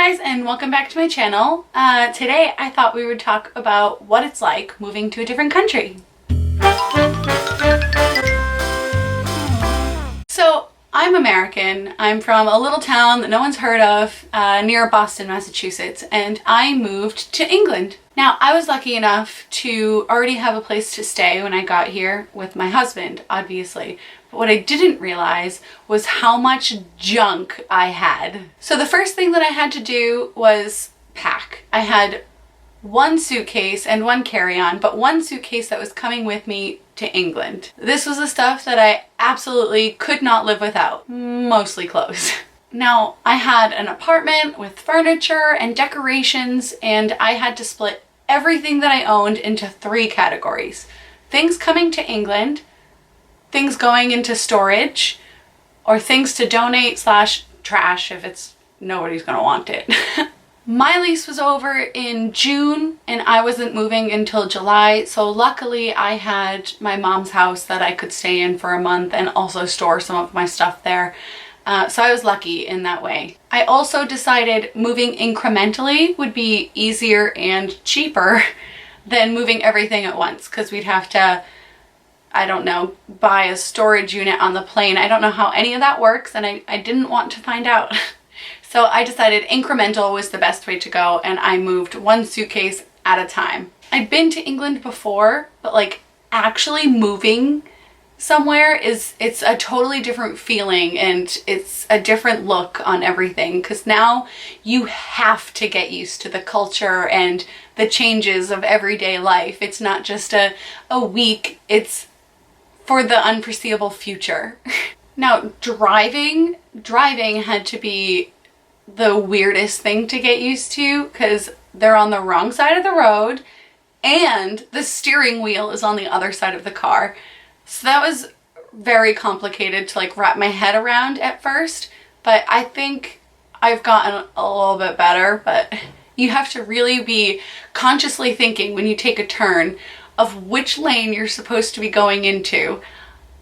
guys, and welcome back to my channel. Today I thought we would talk about what it's like moving to a different country. So I'm American. I'm from a little town that no one's heard of near Boston, Massachusetts, and I moved to England. Now, I was lucky enough to already have a place to stay when I got here with my husband, obviously. But what I didn't realize was how much junk I had. So the first thing that I had to do was pack. I had one suitcase and one carry-on, but one suitcase that was coming with me to England. This was the stuff that I absolutely could not live without, mostly clothes. Now, I had an apartment with furniture and decorations, and I had to split everything that I owned into 3 categories. Things coming to England, things going into storage, or things to donate / trash if nobody's gonna want it. My lease was over in June and I wasn't moving until July, so luckily I had my mom's house that I could stay in for a month and also store some of my stuff there. So I was lucky in that way. I also decided moving incrementally would be easier and cheaper than moving everything at once, because we'd have to, I don't know, buy a storage unit on the plane. I don't know how any of that works, and I didn't want to find out. So I decided incremental was the best way to go, and I moved one suitcase at a time. I'd been to England before, but like actually moving somewhere it's a totally different feeling, and it's a different look on everything, because now you have to get used to the culture and the changes of everyday life. It's not just a week, it's for the unforeseeable future. Now, driving had to be the weirdest thing to get used to, because they're on the wrong side of the road and the steering wheel is on the other side of the car. So that was very complicated to like wrap my head around at first, but I think I've gotten a little bit better. But you have to really be consciously thinking when you take a turn of which lane you're supposed to be going into.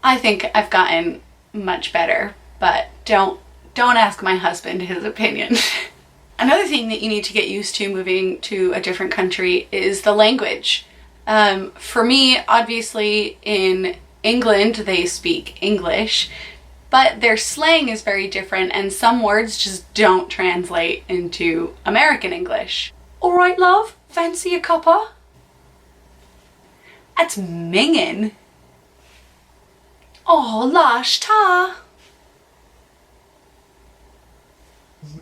I think I've gotten much better, but don't ask my husband his opinion. Another thing that you need to get used to moving to a different country is the language. For me, obviously in England, they speak English, but their slang is very different and some words just don't translate into American English. All right, love, fancy a cuppa? That's mingin'. Oh, lash ta.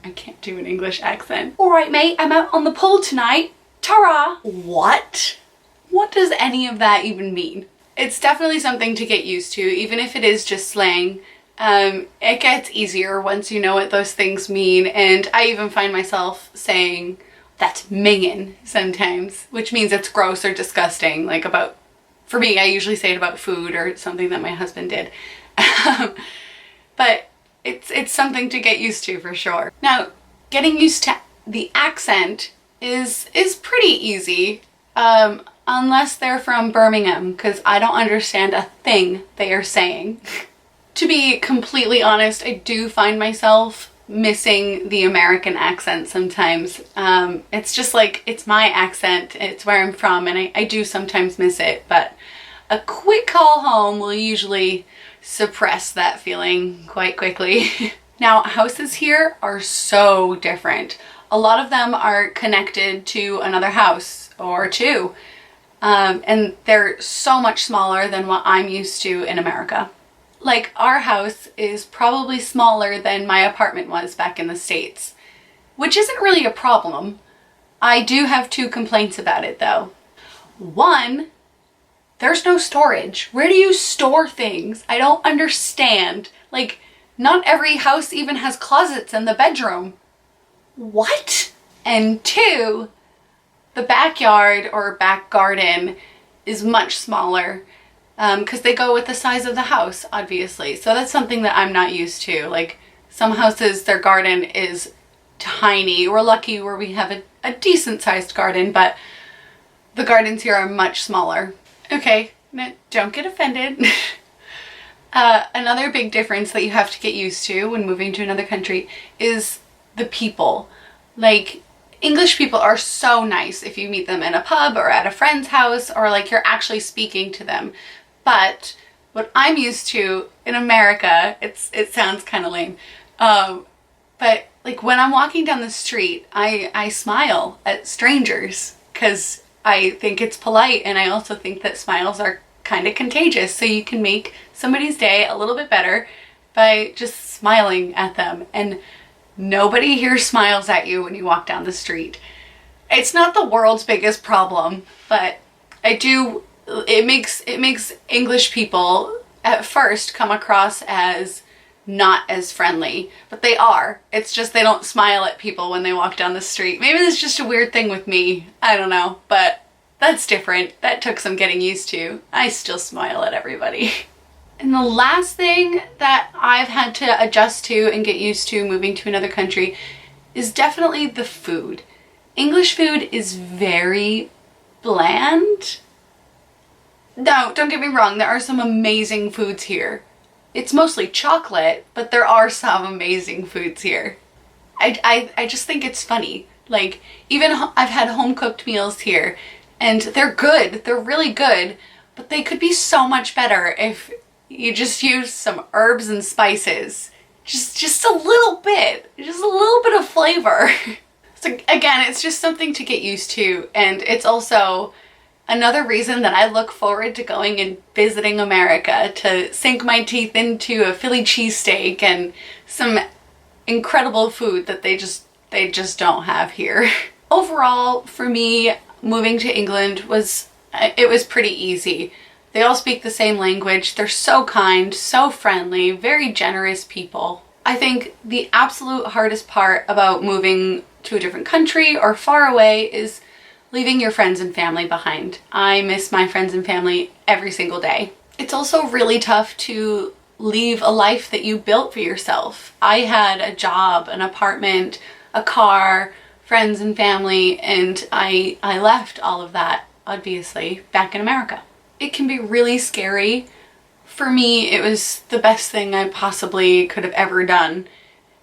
I can't do an English accent. All right, mate, I'm out on the pool tonight. Ta-ra. What? What does any of that even mean? It's definitely something to get used to, even if it is just slang. It gets easier once you know what those things mean, and I even find myself saying that's mingin' sometimes, which means it's gross or disgusting. Like for me, I usually say it about food or something that my husband did. But it's something to get used to for sure. Now, getting used to the accent is pretty easy. Unless they're from Birmingham, because I don't understand a thing they are saying. To be completely honest, I do find myself missing the American accent sometimes. It's just like, it's my accent, it's where I'm from, and I do sometimes miss it, but a quick call home will usually suppress that feeling quite quickly. Now, houses here are so different. A lot of them are connected to another house or two. And they're so much smaller than what I'm used to in America. Like, our house is probably smaller than my apartment was back in the States, which isn't really a problem. I do have 2 complaints about it though. One, there's no storage. Where do you store things? I don't understand. Like, not every house even has closets in the bedroom. What? And 2, the backyard or back garden is much smaller, because they go with the size of the house, obviously. So that's something that I'm not used to. Like, some houses, their garden is tiny. We're lucky where we have a decent sized garden, but the gardens here are much smaller. Okay, don't get offended. Another big difference that you have to get used to when moving to another country is the people. Like, English people are so nice if you meet them in a pub or at a friend's house, or like you're actually speaking to them. But what I'm used to in America, it sounds kind of lame, but like when I'm walking down the street, I smile at strangers because I think it's polite, and I also think that smiles are kind of contagious. So you can make somebody's day a little bit better by just smiling at them. And nobody here smiles at you when you walk down the street. It's not the world's biggest problem, but it makes English people at first come across as not as friendly, but they are. It's just they don't smile at people when they walk down the street. Maybe that's just a weird thing with me. I don't know, but that's different. That took some getting used to. I still smile at everybody. And the last thing that I've had to adjust to and get used to moving to another country is definitely the food. English food is very bland. No, don't get me wrong, there are some amazing foods here. It's mostly chocolate, but there are some amazing foods here. I just think it's funny. Like, even I've had home-cooked meals here, and they're good. They're really good, but they could be so much better if you just use some herbs and spices. Just a little bit. Just a little bit of flavor. So again, it's just something to get used to, and it's also another reason that I look forward to going and visiting America, to sink my teeth into a Philly cheesesteak and some incredible food that they just don't have here. Overall, for me, moving to England was pretty easy. They all speak the same language. They're so kind, so friendly, very generous people. I think the absolute hardest part about moving to a different country or far away is leaving your friends and family behind. I miss my friends and family every single day. It's also really tough to leave a life that you built for yourself. I had a job, an apartment, a car, friends and family, and I left all of that, obviously, back in America. It can be really scary. For me, it was the best thing I possibly could have ever done.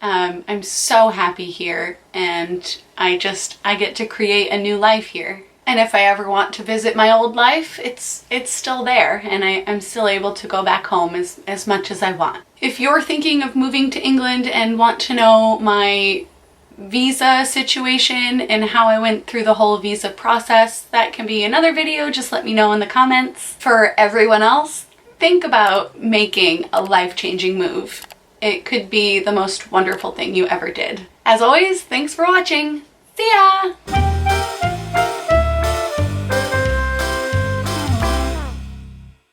I'm so happy here, and I get to create a new life here. And if I ever want to visit my old life, it's still there, and I'm still able to go back home as much as I want. If you're thinking of moving to England and want to know my visa situation and how I went through the whole visa process, that can be another video. Just let me know in the comments. For everyone else, think about making a life-changing move. It could be the most wonderful thing you ever did. As always, thanks for watching. See ya!